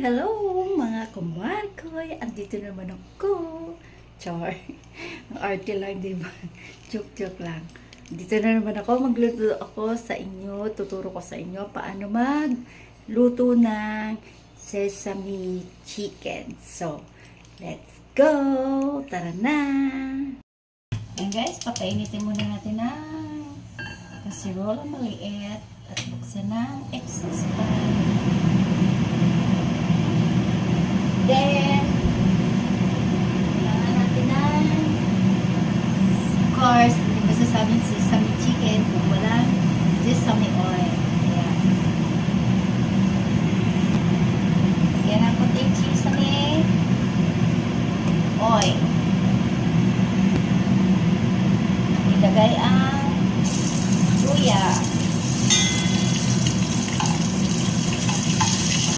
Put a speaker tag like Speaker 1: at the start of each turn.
Speaker 1: Hello mga kumarkoy! Andito naman ako. Char. Ang arte lang, di ba? Joke lang. Dito na naman ako. Magluto ako sa inyo. Tuturo ko sa inyo paano magluto ng sesame chicken. So, let's go! Tara na! Ayan guys, papainitin muna natin ng kasirola maliit at buksan ng excess pan.